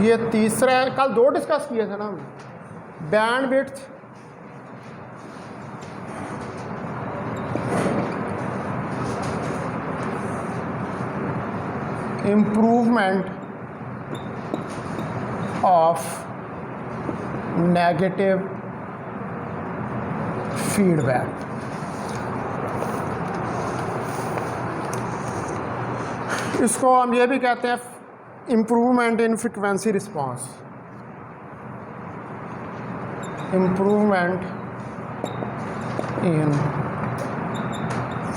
ये तीसरा है, कल 2 डिस्कस किए थे ना हम, band width, improvement of negative feedback. इसको हम ये भी कहते हैं improvement in frequency response, improvement in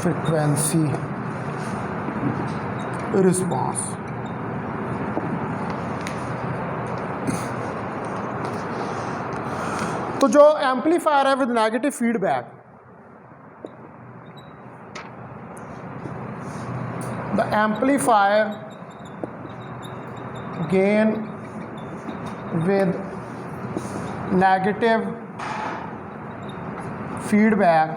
frequency response. तो जो एम्पलीफायर है with negative feedback, the amplifier gain with negative feedback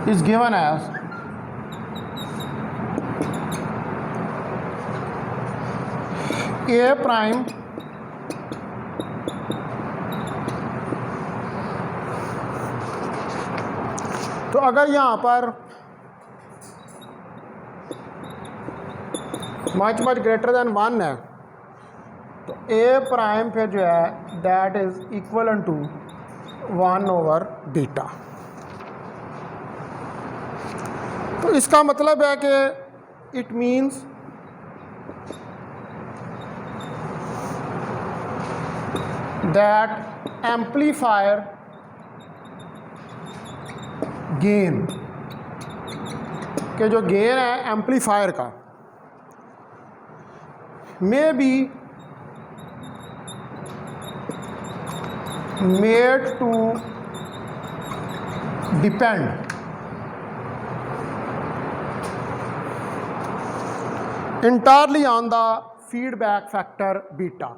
is given as A prime तो अगर यहाँ पर मच ग्रेटर देन 1 है तो ए प्राइम पे जो है दैट इज इक्वल टू 1/बीटा। तो इसका मतलब है कि it means that amplifier gain के जो गेन है एम्पलीफायर का may be made to depend entirely on the feedback factor beta।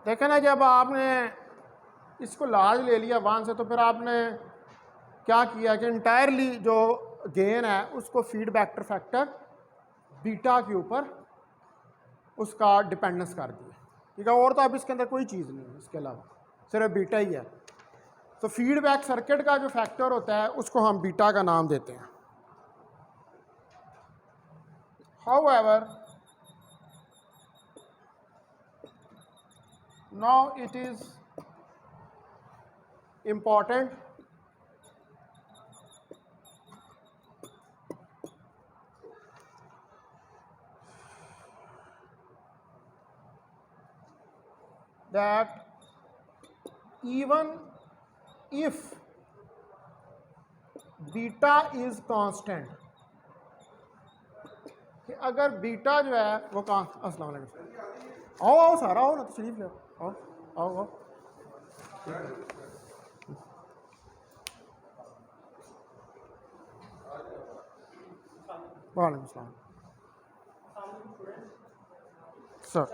देखें ना, जब आपने इसको लार्ज ले लिया 1 से तो फिर आपने क्या किया कि इंटायरली जो गेन है उसको फीडबैक फैक्टर बीटा के ऊपर उसका डिपेंडेंस कर दिया, ठीक है। और तो अब इसके अंदर कोई चीज़ नहीं है इसके अलावा, सिर्फ बीटा ही है। तो फीडबैक सर्किट का जो फैक्टर होता है उसको हम बीटा का नाम देते हैं। However now it is important that even if beta is constant, कि अगर बीटा जो है वो अस्सलाम वालेकुम, आओ आओ सारा आओ ना, तशरीफ ले आओ आओ आओ। वालेकुम सलाम सर।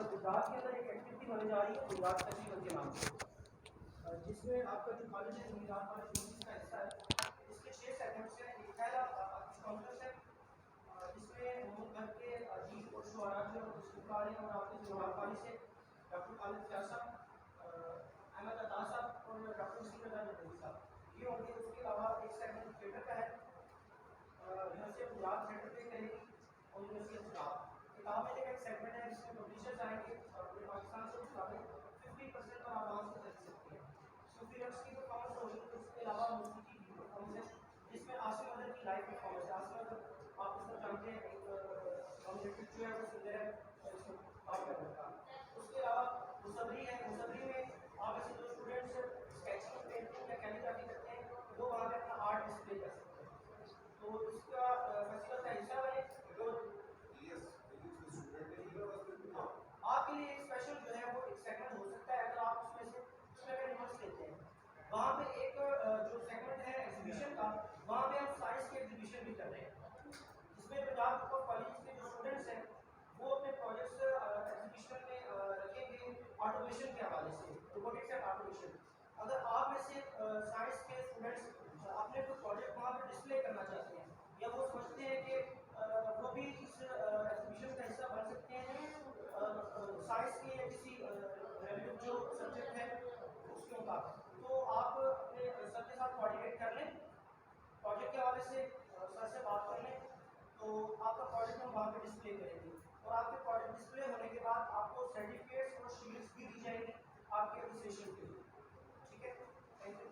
जिसमें आपका जो कॉलेज है गुजरात कॉलेज का हिस्सा है, इसके 6 सेगमेंट्स हैं। एक पहला काउंटर्स है जिसमें मोहम्मद घर के अजीब और शुआरा जो मुस्लिम और आपके जवाहर कॉलेज से डॉक्टर खालिद फयाज साहब, अहमद अता साहब और डॉक्टर सिकंदर नदवी साहब, ये होंगे। उसके अलावा एक सेगमेंट थिएटर का है, यूनिवर्सिटी ऑफ गुजरात थिएटर पे करेगी और यूनिवर्सिटी ऑफ गुजरात किताब में एक सेगमेंट है जिसमें पब्लिशर्स आएंगे पूरे पाकिस्तान से, किताबें 50% पर आवाज़ से खरीद सकते हैं। सूफी रक्स की परफॉर्मेंस होगी, उसके अलावा मौसीकी की परफॉर्मेंस है जिसमें आसिम अदर की लाइव परफॉर्मेंस है। आसिम अदर आप उसको जानते हैं, एक कम्युनिटी जो है वो सिंगर है इसमें काम कर रहा है। उसके अलावा मुसबरी है, मुसबरी में आप ऐसे जो स्टूडेंट्स स्केचिंग, पेंटिंग या कैलीग्राफी करते हैं वो वहाँ पे अपना आर्ट डिस्प्ले कर सकते हैं। तो इसका फेस्टिवल का हिस्सा बने जो आपके लिए एक स्पेशल जो है वो एक सेगमेंट हो सकता है। अगर आप उसमें से उसमें अगर नोट्स लेते हैं, वहाँ पे एक जो सेगमेंट है और आपके प्रोडक्ट डिस्प्ले होने के बाद आपको सर्टिफिकेट्स और शील्ड्स भी दी जाएंगी आपके एप्रिसिएशन के लिए। ठीक है, थैंक यू।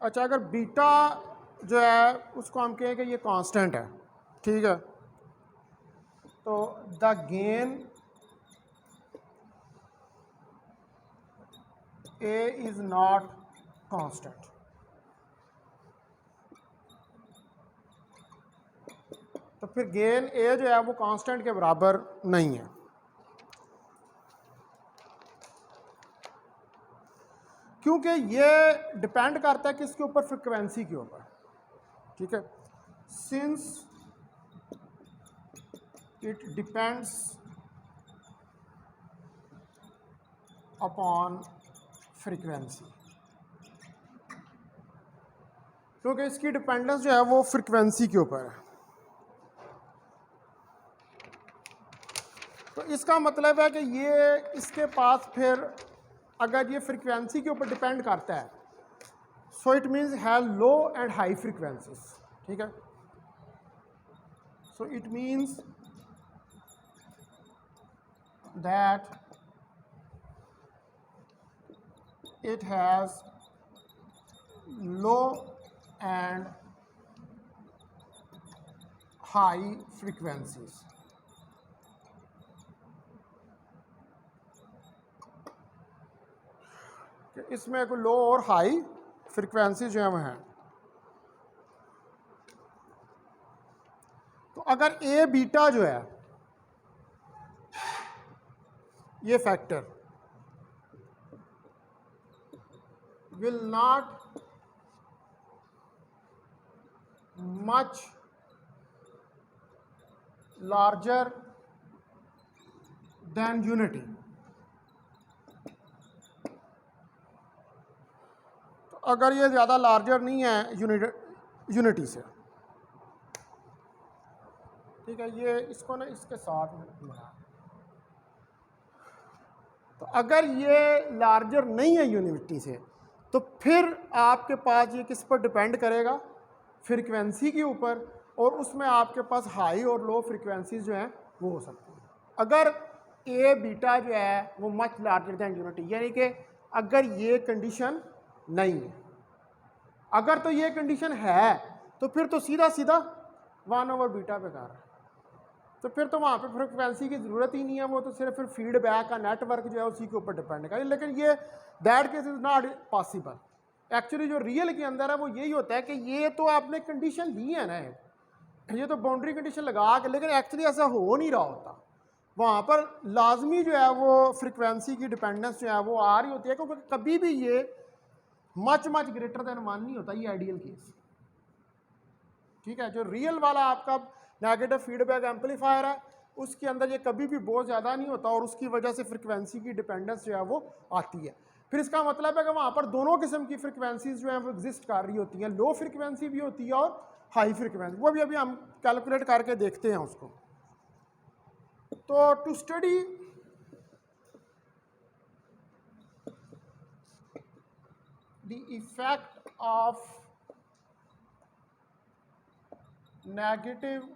अच्छा, अगर बीटा जो है उसको हम कहें कि ये कांस्टेंट है, ठीक है, तो the gain A is not constant. तो फिर गेन ए जो है वो कांस्टेंट के बराबर नहीं है। क्योंकि ये डिपेंड करता है किसके ऊपर, फ्रिक्वेंसी के ऊपर। ठीक है, since it depends upon frequency, क्योंकि इसकी डिपेंडेंस जो है वो फ्रीक्वेंसी के ऊपर है। तो इसका मतलब है कि ये इसके पास फिर अगर ये फ्रीक्वेंसी के ऊपर डिपेंड करता है, so it means have low and high frequencies. ठीक है, so it means that it has low and high frequencies. इसमें कोई लो और हाई फ्रीक्वेंसी जो है वो हैं। तो अगर ए बीटा जो है ये factor will not much larger than unity, तो अगर ये ज़्यादा लार्जर नहीं है यूनिटी से, ठीक है, ये इसको ना इसके साथ मिला, तो अगर ये लार्जर नहीं है यूनिटी से, तो फिर आपके पास ये किस पर डिपेंड करेगा, फ्रीक्वेंसी के ऊपर, और उसमें आपके पास हाई और लो फ्रीक्वेंसीज जो हैं वो हो सकती हैं। अगर ए बीटा जो है वो मच लार्जर दैन यूनिटी, यानी कि अगर ये कंडीशन नहीं है, अगर तो ये कंडीशन है तो फिर तो सीधा सीधा 1/बीटा बेकार है, तो फिर तो वहाँ पे फ्रिक्वेंसी की ज़रूरत ही नहीं है, वो तो सिर्फ फिर फीडबैक का नेटवर्क जो है उसी के ऊपर डिपेंड करें। लेकिन ये that case is not possible. Actually जो रियल के अंदर है वो यही होता है कि ये तो आपने कंडीशन ली है ना, ये तो बाउंड्री कंडीशन लगा के, लेकिन एक्चुअली ऐसा हो नहीं रहा होता। वहाँ पर लाजमी जो है वो फ्रिक्वेंसी की डिपेंडेंस जो है वो आ रही होती है, क्योंकि कभी भी ये मच ग्रेटर देन 1 नहीं होता, ये आइडियल केस। ठीक है, जो रियल वाला आपका नेगेटिव फीडबैक एम्पलीफायर है उसके अंदर ये कभी भी बहुत ज़्यादा नहीं होता, और उसकी वजह से फ्रिक्वेंसी की डिपेंडेंस जो है वो आती है। फिर इसका मतलब है कि वहाँ पर दोनों किस्म की फ्रिक्वेंसीज जो हैं वो एग्जिस्ट कर रही होती हैं, लो फ्रिक्वेंसी भी होती है और हाई फ्रिक्वेंसी, वो भी अभी हम कैलकुलेट करके देखते हैं उसको। तो to study the effect of negative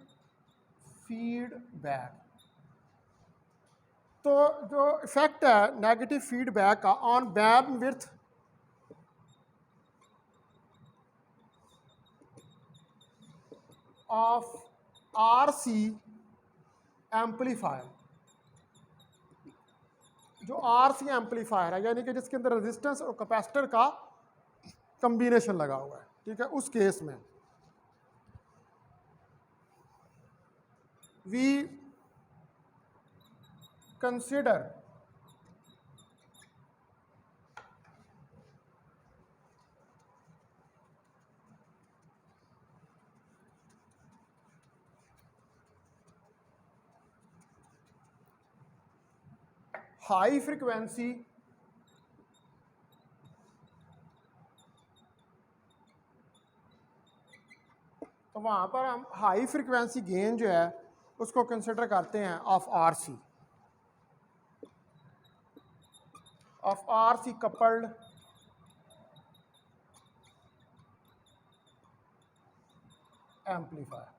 feedback, तो जो इफेक्ट है नेगेटिव फीडबैक का on bandwidth of RC amplifier, जो आरसी एम्पलीफायर है यानी कि जिसके अंदर रेजिस्टेंस और कैपेसिटर का कॉम्बिनेशन लगा हुआ है, ठीक है, उस केस में वी कंसिडर हाई फ्रिक्वेंसी तो वहाँ पर हम हाई फ्रिक्वेंसी गेन जो है उसको कंसिडर करते हैं of R C coupled amplifier.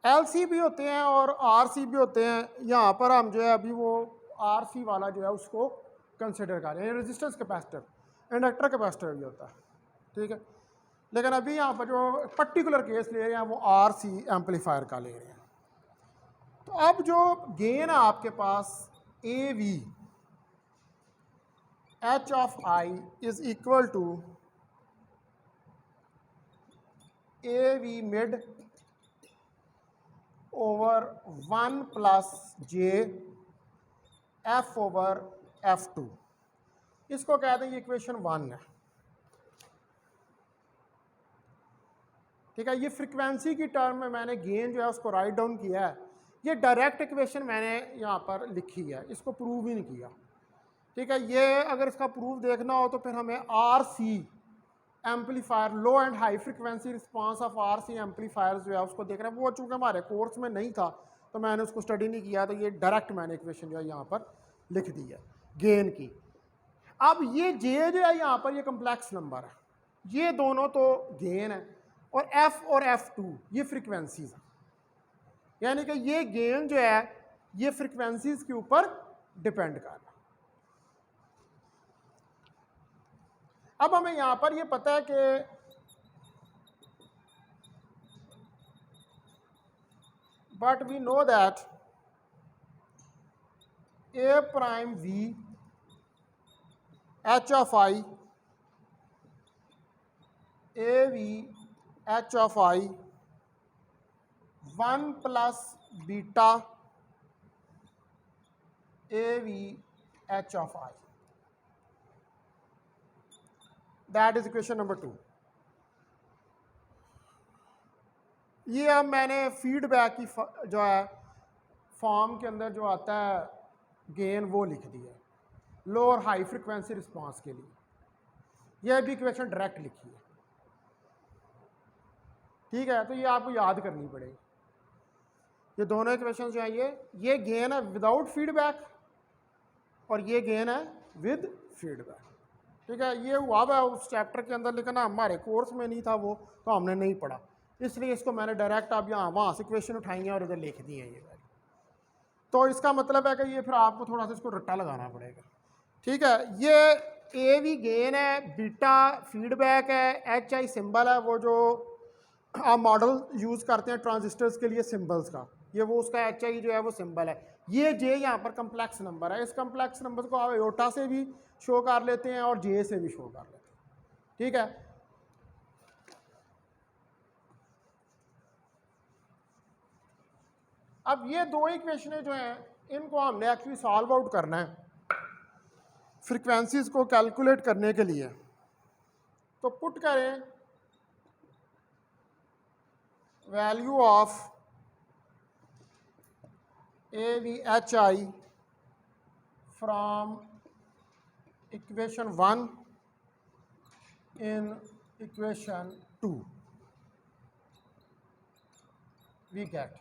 LC भी होते हैं और आरसी भी होते हैं। यहाँ पर हम जो है अभी वो आरसी वाला जो है उसको कंसिडर कर रहे हैं। रेजिस्टेंस कैपेसिटर इंडक्टर कैपेसिटर भी होता है, ठीक है। लेकिन अभी यहाँ पर जो पर्टिकुलर केस ले रहे हैं वो आरसी एम्पलीफायर का ले रहे हैं। तो अब जो गेन है आपके पास A V H of I is equal to A V mid over 1 plus J F over F two. इसको कहते हैं ये इक्वेशन 1 है, ठीक है। ये फ्रीक्वेंसी की टर्म में मैंने गेन जो है उसको राइट डाउन किया है। ये डायरेक्ट इक्वेशन मैंने यहाँ पर लिखी है, इसको प्रूव ही नहीं किया, ठीक है। ये अगर इसका प्रूफ देखना हो तो फिर हमें R C amplifier low and high frequency response of R C amplifier जो है उसको देखना है। वो चूँकि हमारे कोर्स में नहीं था तो मैंने उसको स्टडी नहीं किया, तो ये डायरेक्ट मैंने इक्वेशन जो है यहाँ पर लिख दी है गेन की। अब ये जे जो है यहाँ पर ये कम्प्लेक्स नंबर है, ये दोनों तो गेन है और एफ और एफ टू ये फ्रिक्वेंसीज हैं, यानी कि ये गेन जो है ये फ्रिक्वेंसीज के ऊपर डिपेंड कर रहा है। अब हमें यहां पर ये पता है कि but we know that A prime V H of I A V H of I 1 plus beta A V H of I, that is equation number 2। ये अब मैंने फीडबैक की जो है फॉर्म के अंदर जो आता है गेन वो लिख दिया है लो और हाई फ्रिक्वेंसी रिस्पांस के लिए। यह भी इक्वेशन डायरेक्ट लिखी है, ठीक है। तो ये आपको याद करनी पड़ेगी। ये दोनों इक्वेशन जो है ये गेन है विदाउट फीडबैक और ये गेन है विद फीडबैक, ठीक है। ये हुआ है उस चैप्टर के अंदर, लेकिन हमारे कोर्स में नहीं था वो, तो हमने नहीं पढ़ा, इसलिए इसको मैंने डायरेक्ट अब यहाँ वहाँ से क्वेश्चन उठाई और इधर लिख दिए हैं ये वैल्यू। तो इसका मतलब है कि ये फिर आपको थोड़ा सा इसको रट्टा लगाना पड़ेगा, ठीक है। ये ए वी गेन है, बीटा फीडबैक है, एच आई सिंबल है, वो जो आप मॉडल यूज़ करते हैं ट्रांजिस्टर्स के लिए सिंबल्स का, ये वो उसका एच आई जो है वो सिंबल है। ये जे यहाँ पर कम्प्लेक्स नंबर है, इस कम्प्लेक्स नंबर को आप एयोटा से भी शो कर लेते हैं और जे से भी शो कर लेते हैं, ठीक है। अब ये दो इक्वेशनें जो हैं इनको हमने एक्चुअली सॉल्व आउट करना है फ्रीक्वेंसीज को कैलकुलेट करने के लिए। तो पुट करें value of A V H I from equation 1 in equation 2, we get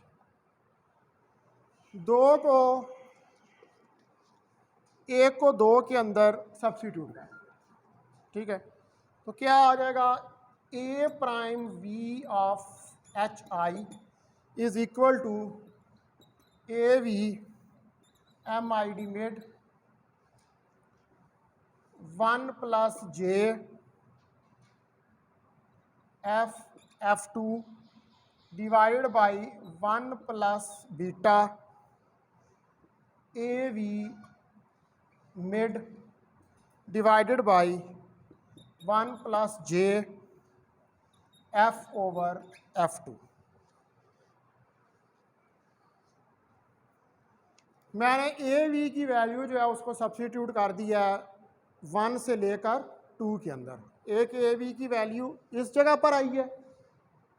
दो को एक को दो के अंदर सब्स्टिट्यूट करें, ठीक है। तो क्या आ जाएगा A prime V of H I is equal to A V M I D mid 1 plus J F two divide by 1 plus beta A V mid divided by 1 plus J F over F two. मैंने A we की value जो है उसको substitute कर दिया 1 से लेकर 2 के अंदर। एक ए वी की वैल्यू इस जगह पर आई है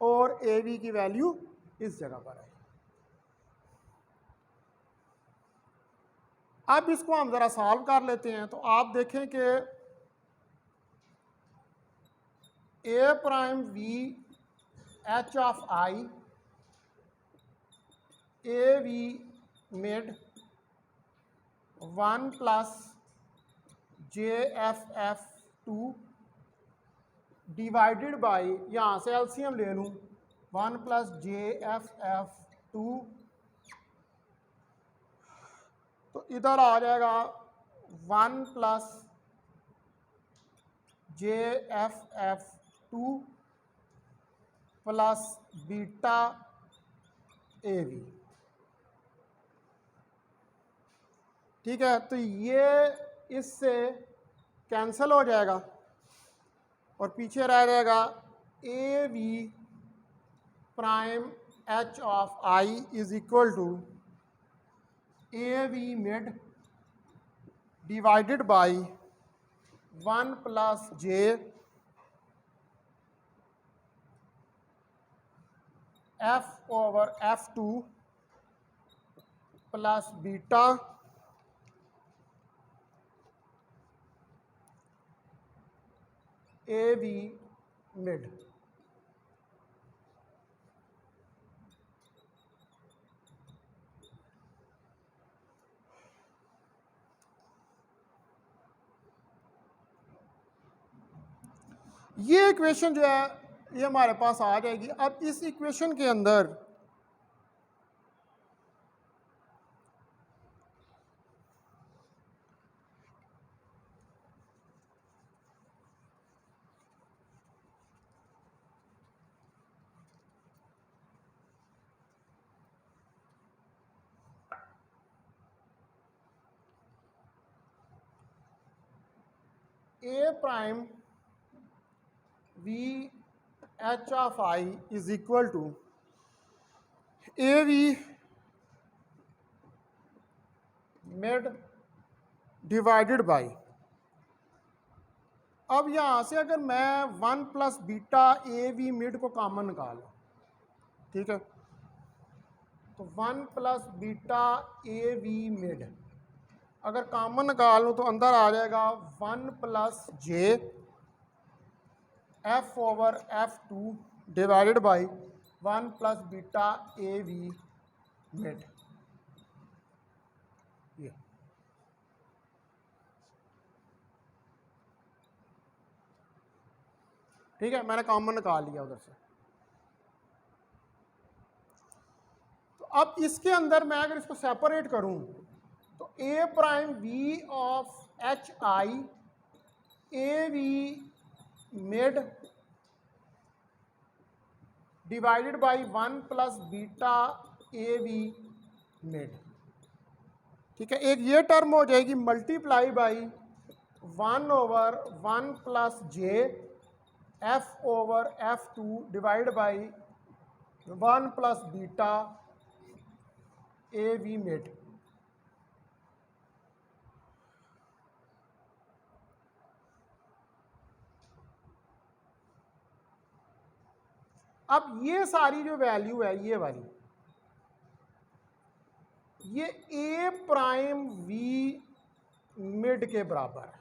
और ए वी की वैल्यू इस जगह पर आई। अब इसको हम ज़रा सॉल्व कर लेते हैं। तो आप देखें कि A prime V H of I A V mid 1 plus J F 2 divided by, यहाँ से एलसीएम ले लूँ, 1 प्लस जे एफ 2, तो इधर आ जाएगा 1 plus J F 2 plus beta A we. ठीक है, तो ये इससे कैंसिल हो जाएगा और पीछे रह जाएगा A V prime H of I is equal to A V mid divided by 1 plus J F over F 2 plus beta A V mid. ये इक्वेशन जो है ये हमारे पास आ जाएगी। अब इस इक्वेशन के अंदर A prime V H of I is equal to A V mid divided by, अब यहाँ से अगर मैं 1 plus beta A V mid को कॉमन निकालूं, ठीक है, तो 1 plus beta A V mid अगर कॉमन निकालूं तो अंदर आ जाएगा 1 plus J F over F 2 divided by 1 plus beta A V mid. ये ठीक है, मैंने कॉमन निकाल लिया उधर से। तो अब इसके अंदर मैं अगर इसको सेपरेट करूं तो A prime V of H I A V mid divided by 1 plus beta A V mid. ठीक है, एक ये टर्म हो जाएगी multiply by 1 over 1 plus J F over F 2 divide by 1 plus beta A V mid. अब ये सारी जो वैल्यू है ये वाली, ये ए प्राइम वी मिड के बराबर है।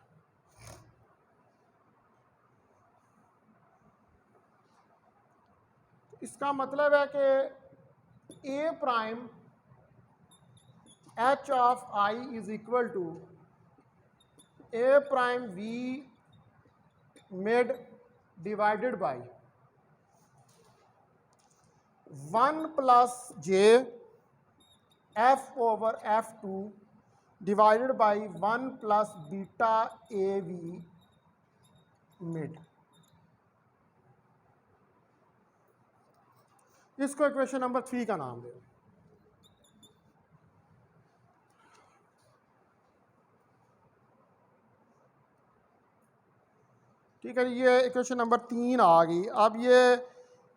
इसका मतलब है कि A prime H of I is equal to A prime V mid divided by 1 plus J F over F 2 divided by 1 plus beta A V mid. इसको इक्वेशन नंबर 3 का नाम दे। ठीक है, ये इक्वेशन नंबर 3 आ गई। अब ये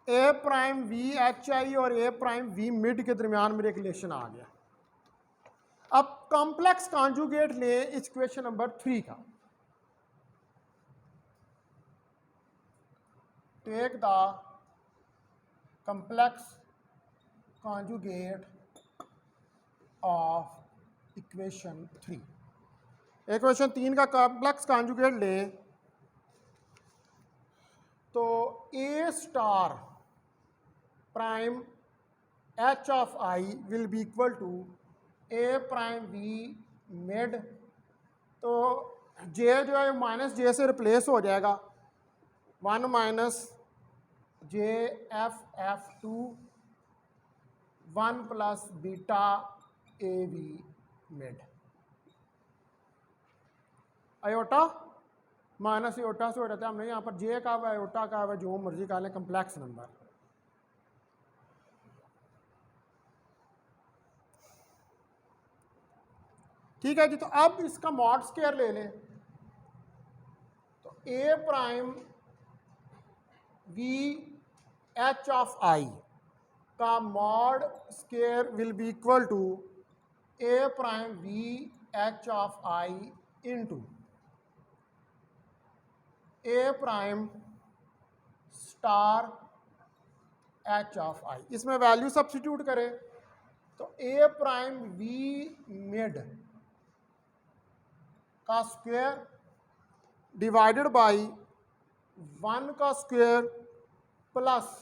ए प्राइम वी एच आई और ए प्राइम वी मिड के दरमियान में एक रिलेशन आ गया। अब कॉम्प्लेक्स कॉन्जुगेट लें इस इक्वेशन नंबर 3 का। Take the complex conjugate of equation 3। Equation 3 का कॉम्प्लेक्स कॉन्जुगेट लें तो A star prime H of I will be equal to A prime V mid. तो जे जो है माइनस जे से रिप्लेस हो जाएगा, 1 minus J F to 1 plus beta A V mid. Iota minus iota से हो जाता है, हमने यहाँ पर जे का हुआ आयोटा का हुआ, जो मर्जी का लें, कम्प्लेक्स नंबर। ठीक है जी। तो अब इसका मॉड स्क्वायर ले लें तो A prime V H of I का mod square will be equal to A prime V H of I into A prime star H of I. इसमें वैल्यू सब्स्टिट्यूट करें तो ए प्राइम वी मिड का square divided by 1 का square plus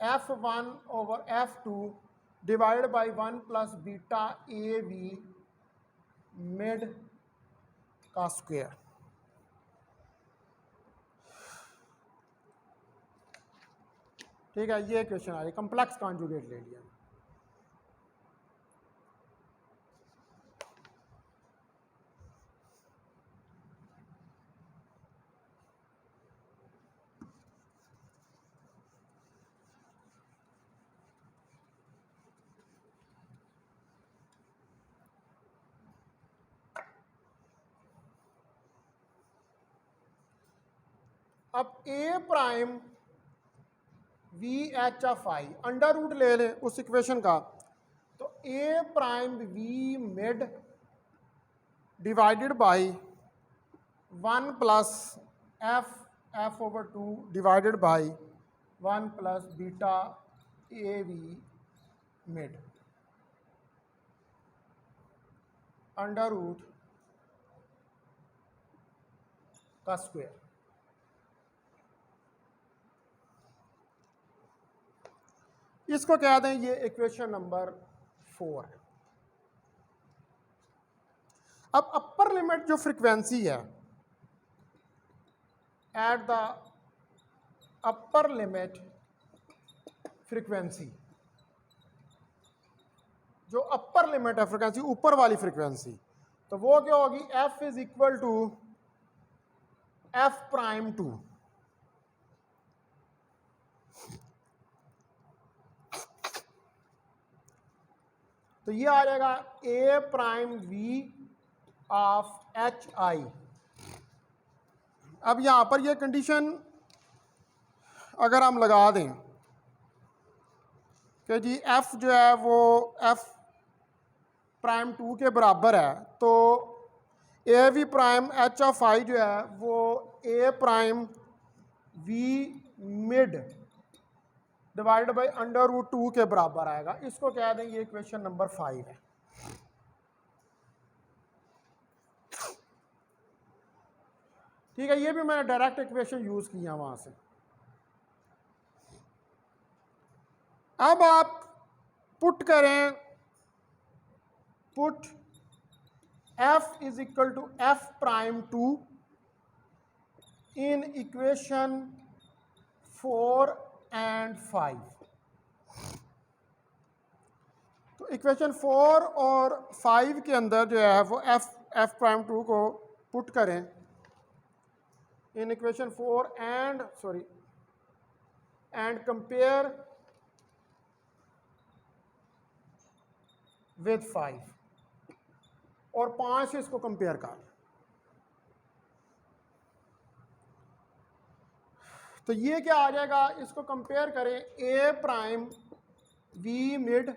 f1 over f2 divided by 1 plus beta A V mid का square. ठीक है, ये question आ रही, कम्प्लेक्स कॉन्जुगेट ले लिया। अब A prime V H of I under root ले लें उस इक्वेशन का, तो A prime V mid divided by 1 plus F over 2 divided by 1 plus beta A V mid under root का स्क्वायर। इसको कह दें ये इक्वेशन नंबर 4 है। अब अपर लिमिट जो फ्रीक्वेंसी है, at the upper limit frequency, जो अपर लिमिट है फ्रीक्वेंसी, ऊपर वाली फ्रीक्वेंसी, तो वो क्या होगी, F is equal to F prime 2। तो ये आ जाएगा A prime V of H I. अब यहां पर ये कंडीशन अगर हम लगा दें कि जी एफ जो है वो एफ प्राइम 2 के बराबर है, तो A V prime H of I जो है वो A prime V mid divided by under root 2 के बराबर आएगा। इसको कह दें ये इक्वेशन नंबर 5 है। ठीक है, ये भी मैंने डायरेक्ट इक्वेशन यूज किया वहां से। अब आप पुट करें, put f is equal to F prime 2 in equation 4 and 5। तो इक्वेशन 4 और 5 के अंदर जो है वो एफ प्राइम 2 को पुट करें इन इक्वेशन 4 एंड कंपेयर विद 5, और 5 से इसको कंपेयर कर। तो ये क्या आ जाएगा, इसको कंपेयर करें A prime V mid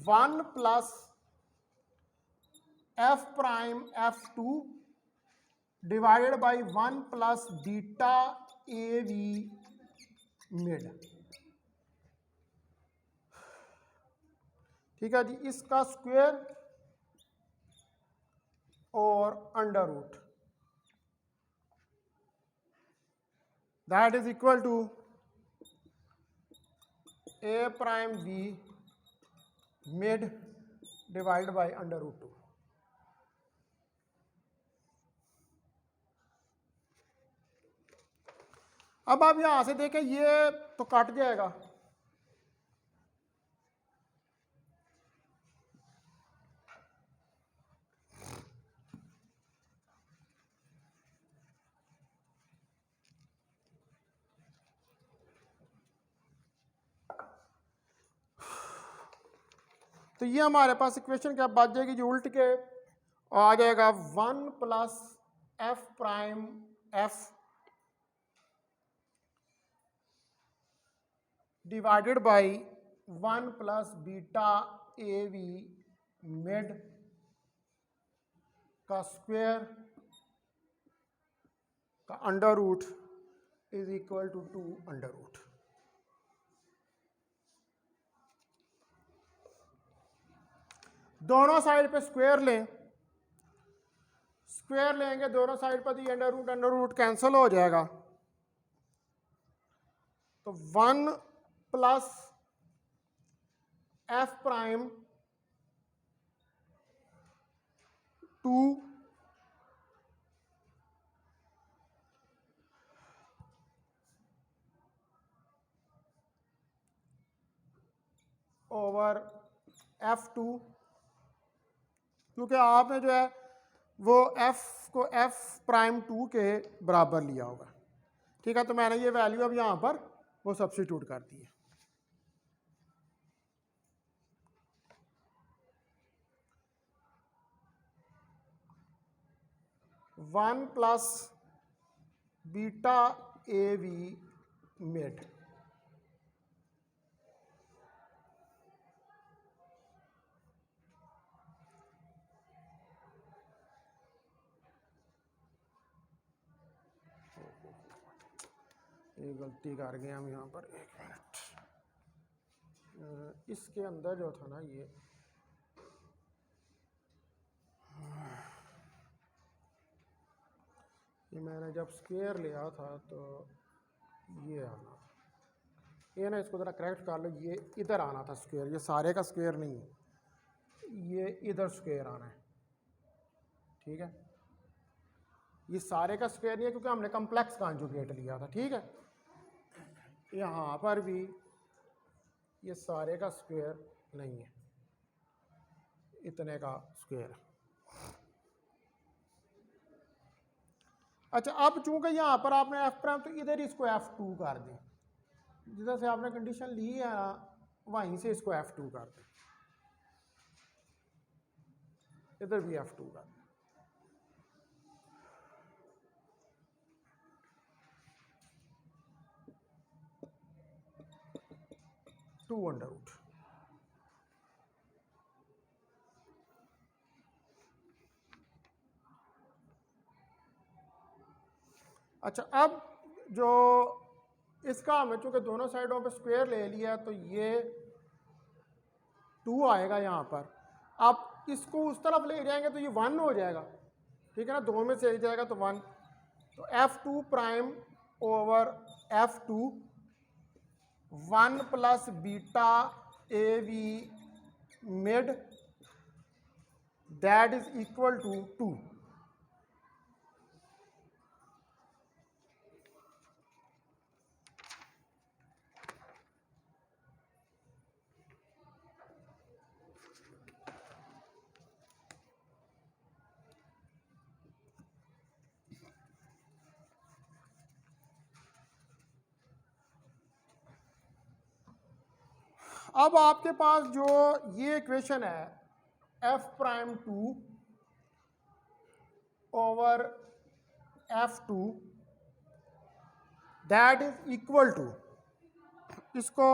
1 plus F prime F 2 divided by 1 plus beta A V mid. ठीक है जी, इसका स्क्वायर और under root, that is equal to A prime B mid divide by under root 2। अब आप यहां से देखें, ये तो कट जाएगा, तो ये हमारे पास इक्वेशन क्या बच जाएगी जो उल्ट के आ जाएगा 1 plus F prime F divided by 1 plus beta A V mid का स्क्वायर का under root is equal to 2 under root. दोनों साइड पे स्क्वायर लें, स्क्वायर लेंगे दोनों साइड पर, तो अंडर रूट कैंसिल हो जाएगा, तो 1 plus F prime 2 over F2, क्योंकि आपने जो है वो F को F प्राइम 2 के बराबर लिया होगा। ठीक है, तो मैंने ये वैल्यू अब यहाँ पर वो सब्स्टिट्यूट कर दी है। One plus beta A V mid ये गलती कर गए हम यहाँ पर, एक मिनट, इसके अंदर जो था ना ये मैंने जब स्क्वायर लिया था तो ये आना था, ये ना इसको ज़रा करेक्ट कर लो, ये इधर आना था स्क्वायर, ये सारे का स्क्वायर नहीं है, ये इधर स्क्वायर आना है। ठीक है, ये सारे का स्क्वायर नहीं है क्योंकि हमने कम्प्लेक्स कॉन्जुगेट लिया था। ठीक है, यहाँ पर भी ये सारे का स्क्वायर नहीं है, इतने का स्क्वायर है। अच्छा, अब चूंकि यहाँ पर आपने एफ प्राइम, तो इधर इसको F2 कर दें, जिधर से आपने कंडीशन ली है ना वहीं से इसको F2 कर दें, इधर भी F2 कर दें। टू अंडर रूट, अच्छा, अब जो इसका हमें चूंकि दोनों साइडों पे स्क्वायर ले लिया तो ये 2 आएगा यहाँ पर। आप इसको उस तरफ ले जाएंगे तो ये 1 हो जाएगा। ठीक है ना, दो में से एक जाएगा तो 1, तो F2 prime over F2 1 plus beta A V mid that is equal to 2। अब आपके पास जो ये इक्वेशन है F prime 2 over F2 that is equal to, इसको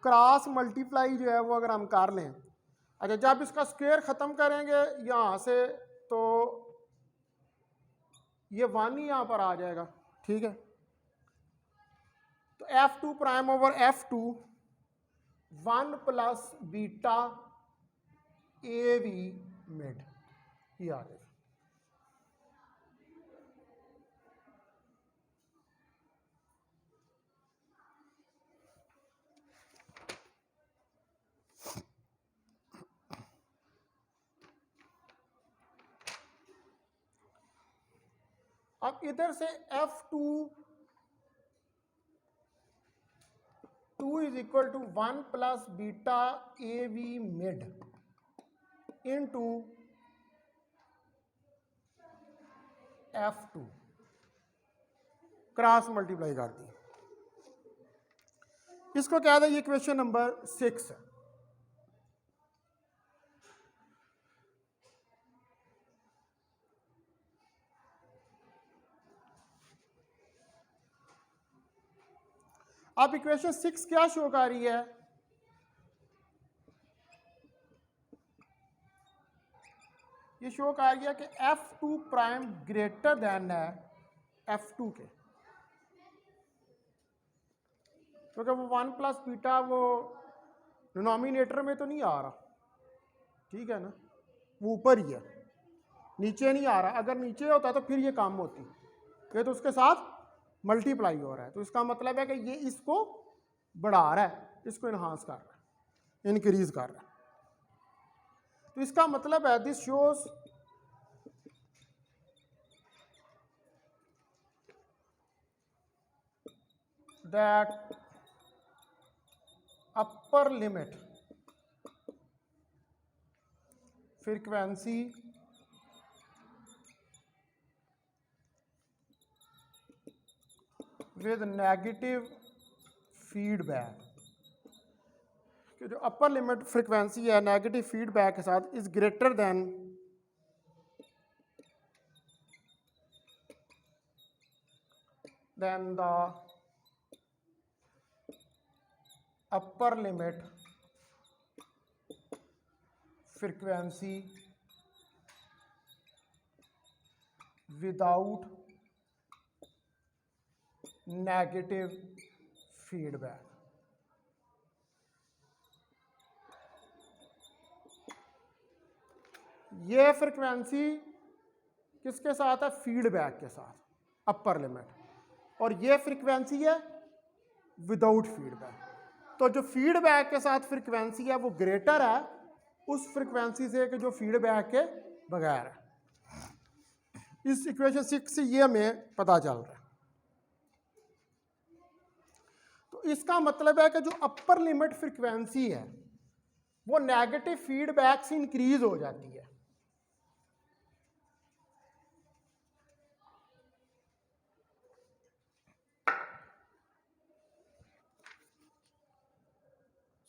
क्रॉस मल्टीप्लाई जो है वो अगर हम कर लें, अच्छा जब इसका स्क्वायर ख़त्म करेंगे यहाँ से तो ये 1 ही यहाँ पर आ जाएगा। ठीक है, तो F2 prime over F2 1 plus beta A V mid, ये आ गया। अब इधर से F2 is equal to 1 plus beta A V mid into F2 cross multiply कर दी। इसको क्या था, ये क्वेश्चन नंबर 6 है। अब इक्वेशन 6 क्या शो कर रही है, ये शो कर रही है कि F2 प्राइम ग्रेटर देन है F2 के, क्योंकि वो 1 प्लस बीटा वो डिनोमिनेटर में तो नहीं आ रहा, ठीक है ना, वो ऊपर ही है, नीचे नहीं आ रहा। अगर नीचे होता तो फिर ये काम होती, ये तो उसके साथ मल्टीप्लाई हो रहा है, तो इसका मतलब है कि ये इसको बढ़ा रहा है, इसको इन्हांस कर रहा है, इंक्रीज कर रहा है। तो इसका मतलब है this shows that upper limit frequency with negative feedback, कि जो अपर लिमिट फ्रीक्वेंसी है नेगेटिव फीडबैक के साथ is greater than the upper limit frequency without negative feedback. ये फ्रीक्वेंसी किसके साथ है, फीडबैक के साथ, अपर लिमिट, और ये फ्रीक्वेंसी है विदाउट फीडबैक। तो जो फीडबैक के साथ फ्रीक्वेंसी है वो ग्रेटर है उस फ्रीक्वेंसी से कि जो फीडबैक के बगैर है। इस इक्वेशन 6 से ये हमें पता चल रहा है। तो इसका मतलब है कि जो अपर लिमिट फ्रीक्वेंसी है वो नेगेटिव फीडबैक से इंक्रीज हो जाती है।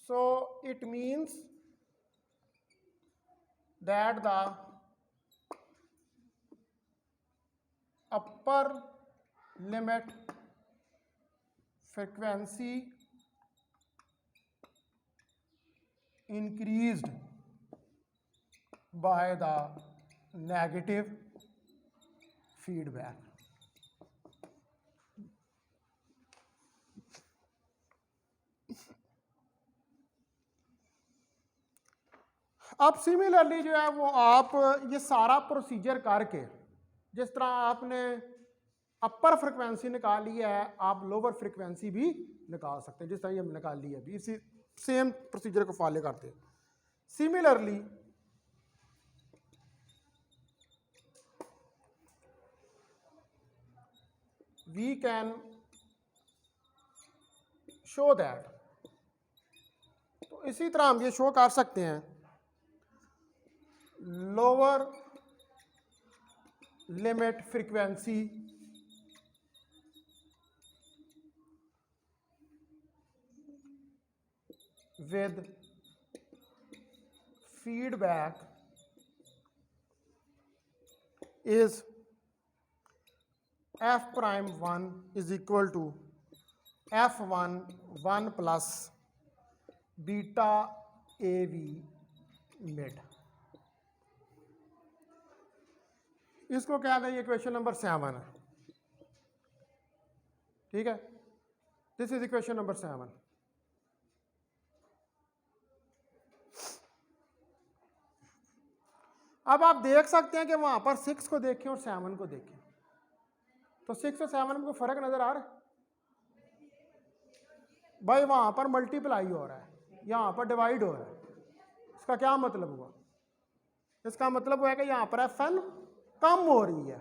So it means that the upper limit frequency increased by the negative feedback. अब सिमिलरली जो है वो आप ये सारा प्रोसीजर करके, जिस तरह आपने अपर फ्रिक्वेंसी निकाल ली है आप लोअर फ्रिक्वेंसी भी निकाल सकते हैं, जिस तरह ये हमने निकाल ली है अभी, इसी सेम प्रोसीजर को फॉलो करते हैं। Similarly we can show that, तो इसी तरह हम ये शो कर सकते हैं lower limit frequency with feedback is f prime 1 is equal to f1 1 plus beta av mid। इसको क्या है, ये क्वेश्चन नंबर 7 है, ठीक है, दिस इज इक्वेशन नंबर 7। अब आप देख सकते हैं कि वहां पर 6 को देखें और 7 को देखें, तो 6 और 7 में कोई फर्क नजर आ रहा है? भाई वहां पर मल्टीप्लाई हो रहा है, यहां पर डिवाइड हो रहा है। इसका क्या मतलब हुआ? इसका मतलब हुआ है कि यहां पर F1 कम हो रही है।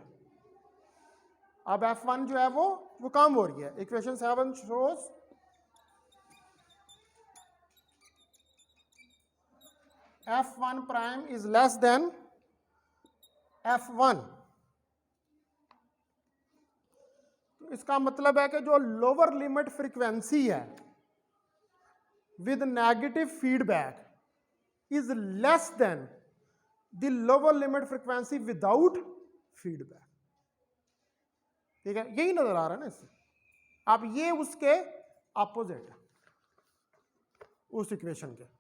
अब F1 जो है वो कम हो रही है। Equation 7 shows F1 prime is less than F1। तो इसका मतलब है कि जो लोअर लिमिट फ्रीक्वेंसी है with negative feedback is less than the lower limit frequency without feedback. ठीक है, यही नजर आ रहा है ना इससे। अब ये उसके अपोजिट है, उस इक्वेशन के।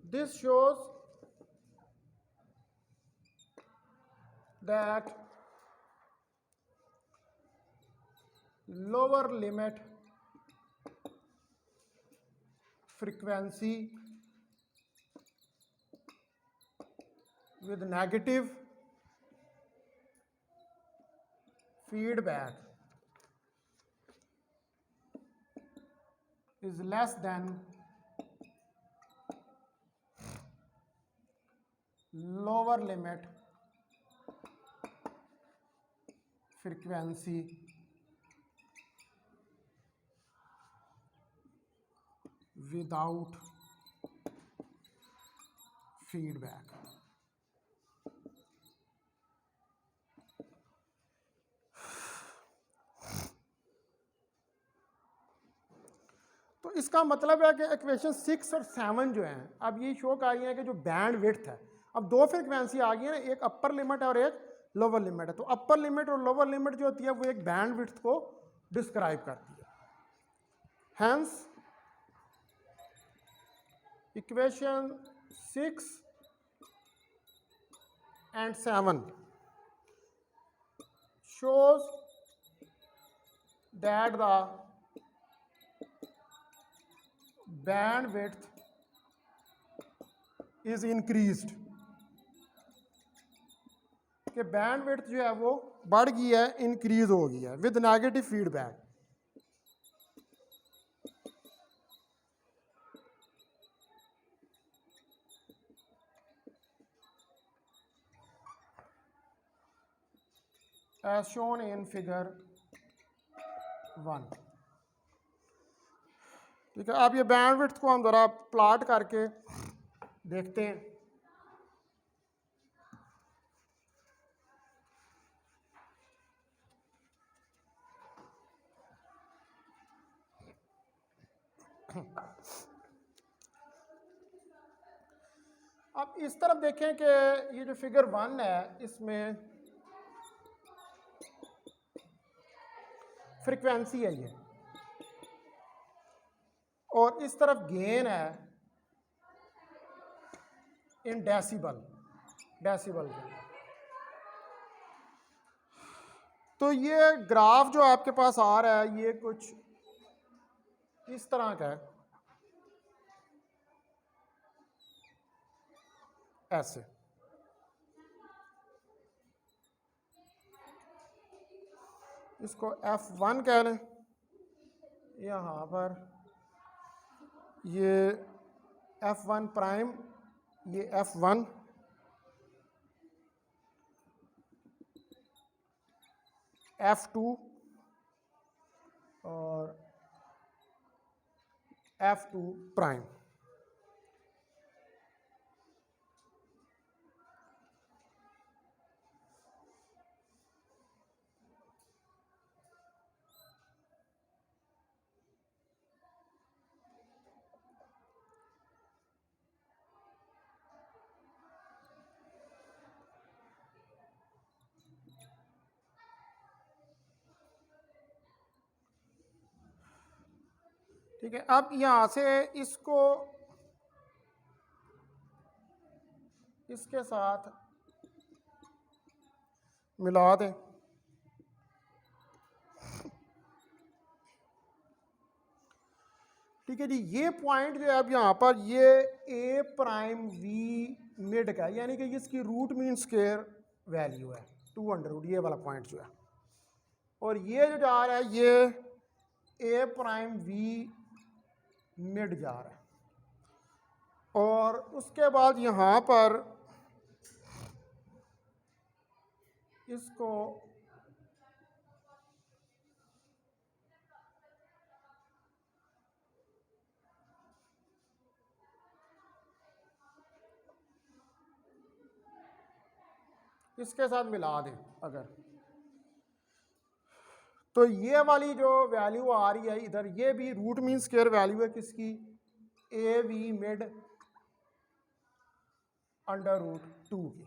This shows that lower limit frequency with negative feedback is less than lower limit frequency without feedback। तो इसका मतलब है कि इक्वेशन 6 और 7 जो हैं, अब ये शो कर रही है कि जो बैंड विड्थ है, अब दो फ्रीक्वेंसी आ गई है ना, एक अपर लिमिट है और एक लोअर लिमिट है। तो अपर लिमिट और लोअर लिमिट जो होती है वो एक बैंड विड्थ को डिस्क्राइब करती है। Hence equation 6 and 7 shows that the bandwidth is increased, कि बैंडविड्थ जो है वो बढ़ गई है, इंक्रीज हो गई है with negative feedback. as shown in figure 1। ठीक है, अब ये बैंडविड्थ को हम जरा प्लॉट करके देखते हैं। अब इस तरफ देखें कि ये जो फिगर 1 है इसमें फ्रीक्वेंसी है ये, और इस तरफ गेन है इन डेसिबल के। तो ये ग्राफ जो आपके पास आ रहा है ये कुछ इस तरह का है, ऐसे। इसको F1 कह लें, यहाँ पर ये F1 प्राइम, ये F1, F2 और F2 प्राइम। ठीक है, अब यहाँ से इसको इसके साथ मिला दें। ठीक है जी, ये पॉइंट जो है अब यहाँ पर ये ए प्राइम वी मिड का है, यानी कि इसकी रूट मीन स्क्वायर वैल्यू है 2 अंडर रूट, ये वाला पॉइंट जो है। और ये जो जा रहा है ये ए प्राइम वी मिड जा रहा है। और उसके बाद यहाँ पर इसको इसके साथ मिला दें अगर, तो ये वाली जो वैल्यू आ रही है इधर, ये भी रूट मीन स्क्वायर वैल्यू है किसकी, A V mid under root 2 की।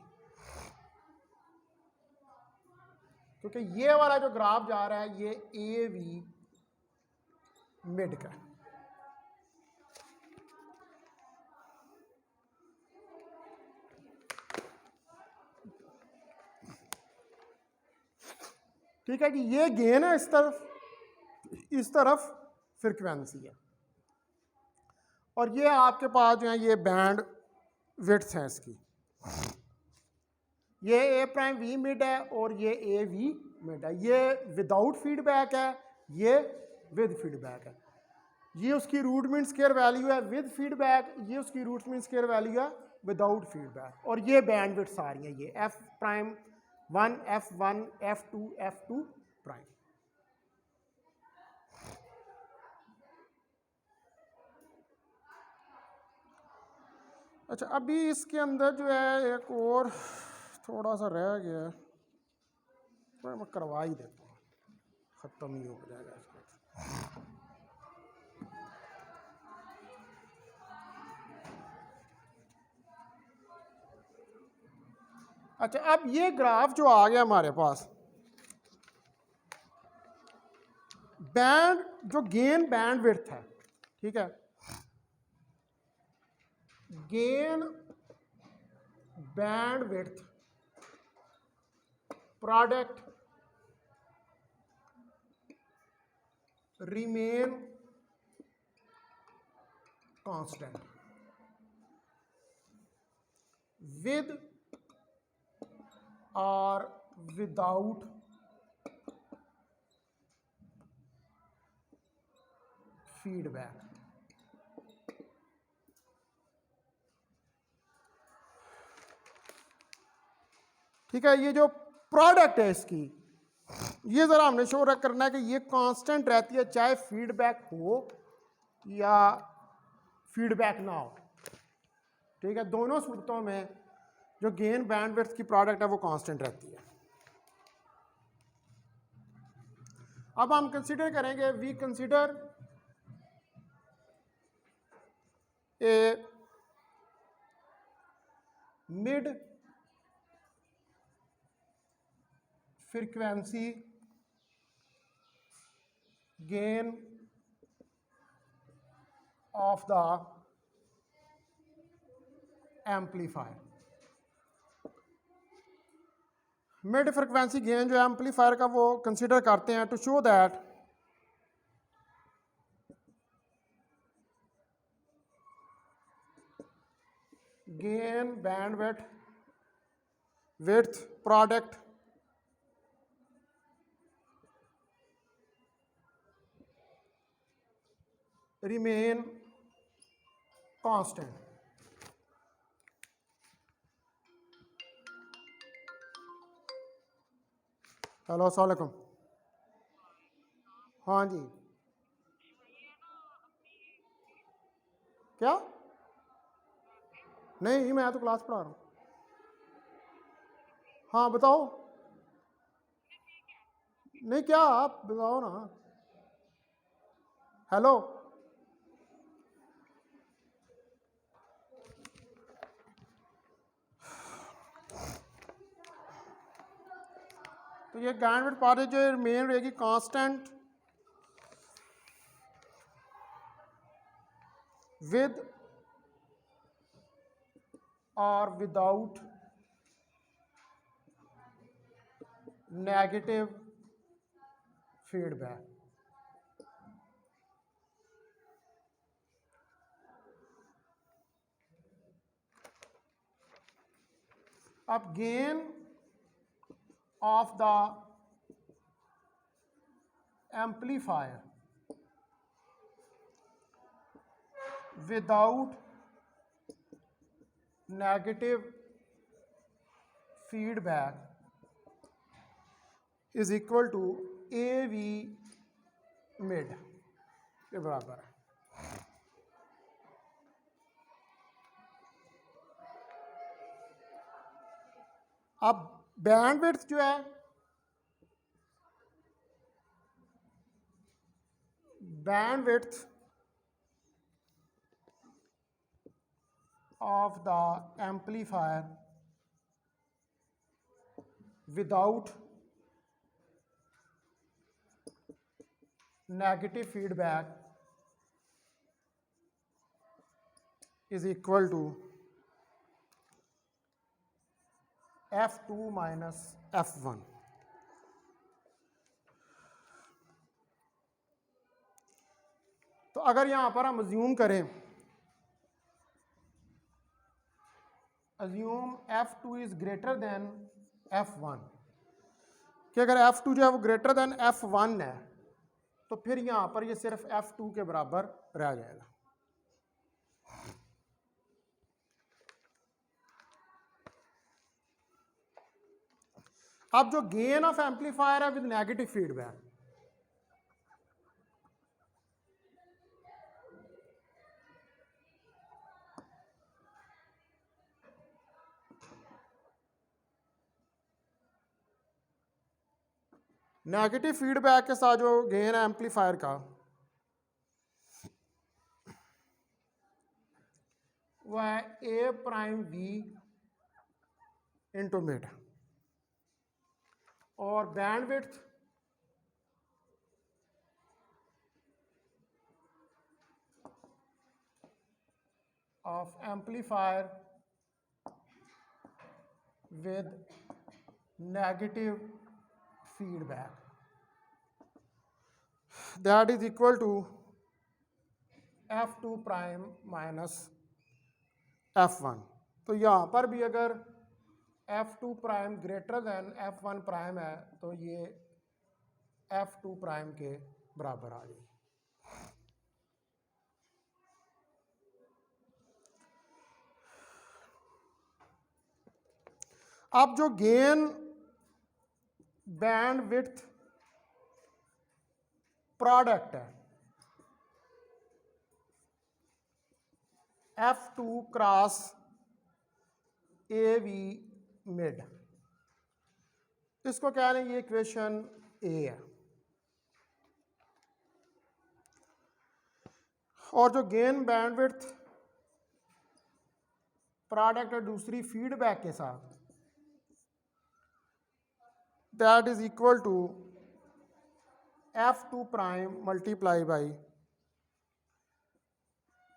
क्योंकि ये वाला जो ग्राफ जा रहा है ये ए वी मिड का। ठीक है कि ये गेन है इस तरफ फ्रीक्वेंसी है, और ये आपके पास जो है ये बैंड विड्थ है इसकी, ये ए प्राइम वी मिड है और ये ए वी मिड है। ये विदाउट फीडबैक है, ये विद फीडबैक है। ये उसकी रूट मीन स्क्वायर वैल्यू है विद फीडबैक, ये उसकी रूट मीन स्क्वायर वैल्यू है विदाउट फीडबैक। और ये बैंड विड्थ आ रही है, ये F prime 1 F1 F2 F2 prime. अच्छा, अभी इसके अंदर जो है एक और थोड़ा सा रह गया है, तो मैं करवा ही देता हूँ, ख़त्म ही हो जाएगा इसका। अच्छा, अब ये ग्राफ जो आ गया हमारे पास, बैंड जो गेन बैंड विड्थ है, ठीक है, gain band width product remain constant with और विदाउट फीडबैक। ठीक है, ये जो प्रोडक्ट है इसकी, ये जरा हमने शो करना है कि ये कांस्टेंट रहती है चाहे फीडबैक हो या फीडबैक ना हो। ठीक है, दोनों सूरतों में जो गेन बैंडविड्थ की प्रोडक्ट है वो कांस्टेंट रहती है। अब हम कंसीडर करेंगे, we consider A mid frequency gain of the amplifier. Mid frequency gain जो एम्पलीफायर का वो कंसीडर करते हैं to show that gain bandwidth width product remain constant। Hello, अस्सलाम वालेकुम। हाँ जी, क्या? नहीं, मैं तो क्लास पढ़ा रहा हूँ। हाँ बताओ। नहीं, क्या आप बताओ ना। हेलो, तो ये बैंडविड्थ पार्ट जो मेन रहेगी कांस्टेंट विद और विदाउट नेगेटिव फीडबैक। अब gain of the amplifier without negative feedback is equal to AV mid के बराबर है। अब बैंडविड्थ जो है, bandwidth of the amplifier without negative feedback is equal to F2 minus F1। तो अगर यहां पर हम अज्यूम करें, assume F2 is greater than F1, कि अगर F2 जो है वो ग्रेटर देन F1 है तो फिर यहां पर ये सिर्फ F2 के बराबर रह जाएगा। अब जो गेन ऑफ एम्पलीफायर है with negative feedback, negative feedback के साथ जो गेन है एम्पलीफायर का, वह है A prime V into mid, और bandwidth of amplifier with negative feedback, that is equal to F2 prime minus F1। तो यहाँ पर भी अगर F2 prime greater than F1 prime है तो ये F2 प्राइम के बराबर आ गई। अब जो गेन बैंडविड्थ प्रोडक्ट है F2 क्रॉस AV मिड, इसको कह रहे हैं, ये इक्वेशन A है। और जो गेन बैंडविड्थ प्रोडक्ट है दूसरी फीडबैक के साथ, that is equal to F2 prime multiply by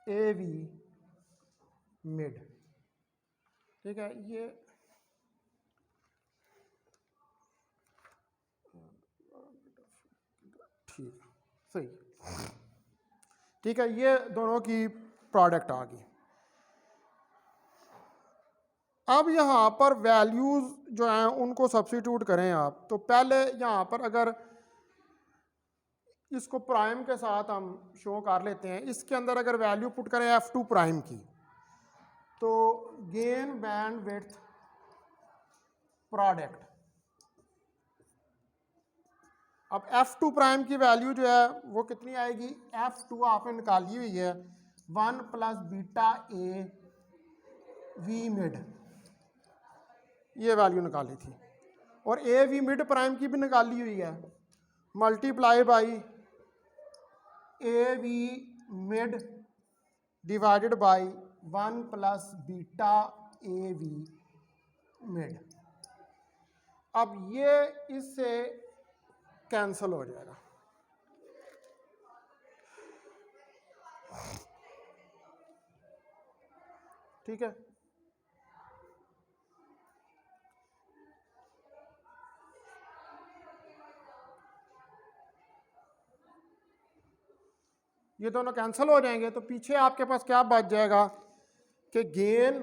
AV mid. ठीक है, ये ठीक सही, ठीक है, ये दोनों की प्रोडक्ट आ गई। अब यहाँ पर वैल्यूज़ जो हैं उनको सब्स्टिट्यूट करें आप, तो पहले यहाँ पर अगर इसको प्राइम के साथ हम शो कर लेते हैं, इसके अंदर अगर वैल्यू पुट करें F2 प्राइम की, तो गेन बैंडविड्थ प्रोडक्ट, अब F2 प्राइम की वैल्यू जो है वो कितनी आएगी, F2 आपने निकाली हुई है 1 plus beta A V mid, ये वैल्यू निकाली थी, और A V मिड प्राइम की भी निकाली हुई है, multiply by A V mid divided by 1 plus beta A V mid. अब ये इससे कैंसल हो जाएगा। ठीक है, ये दोनों कैंसिल हो जाएंगे, तो पीछे आपके पास क्या बच जाएगा कि gain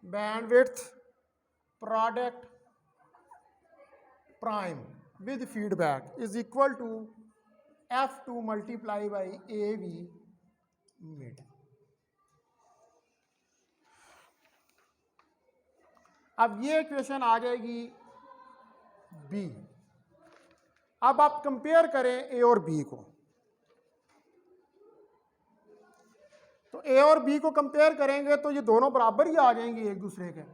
bandwidth product prime with feedback is equal to F2 multiply by AV mid. अब ये इक्वेशन आ जाएगी B। अब आप कंपेयर करें A और B को, तो A और B को कंपेयर करेंगे तो ये दोनों बराबर ही आ जाएंगे एक दूसरे के।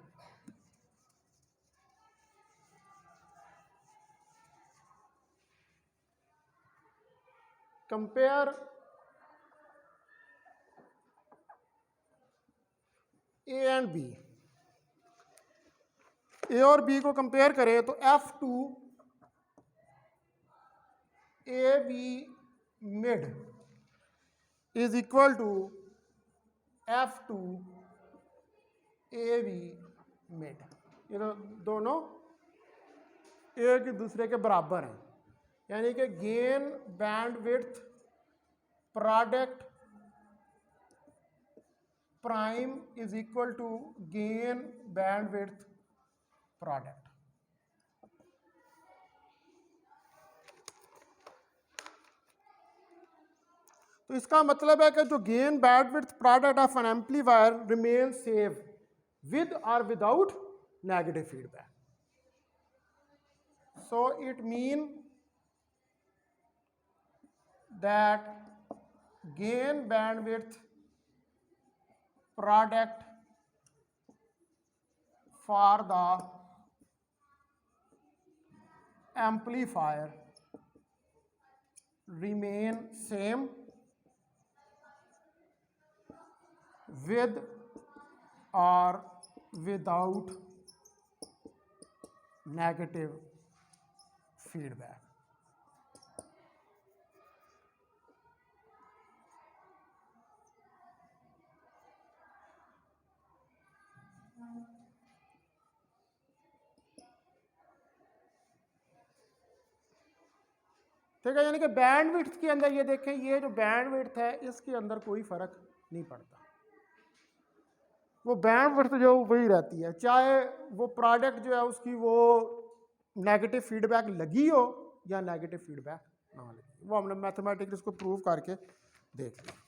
Compare A and B, A और B को कंपेयर करें तो F2 AV mid is equal to F2 AV mid. ये दोनों एक दूसरे के बराबर हैं, यानी कि gain bandwidth product prime is equal to gain bandwidth product. तो इसका मतलब है कि जो gain bandwidth product of an amplifier remain same with और without negative feedback. So it mean that gain bandwidth product for the amplifier remain same with or without negative feedback. ठीक है, यानी कि बैंडविड्थ के अंदर ये देखें, ये जो बैंडविड्थ है इसके अंदर कोई फर्क नहीं पड़ता, वो बैंडविड्थ जो वही रहती है, चाहे वो प्रोडक्ट जो है उसकी वो नेगेटिव फीडबैक लगी हो या नेगेटिव फीडबैक ना लगी। वो हमने मैथमेटिक्स को प्रूव करके देख लिया।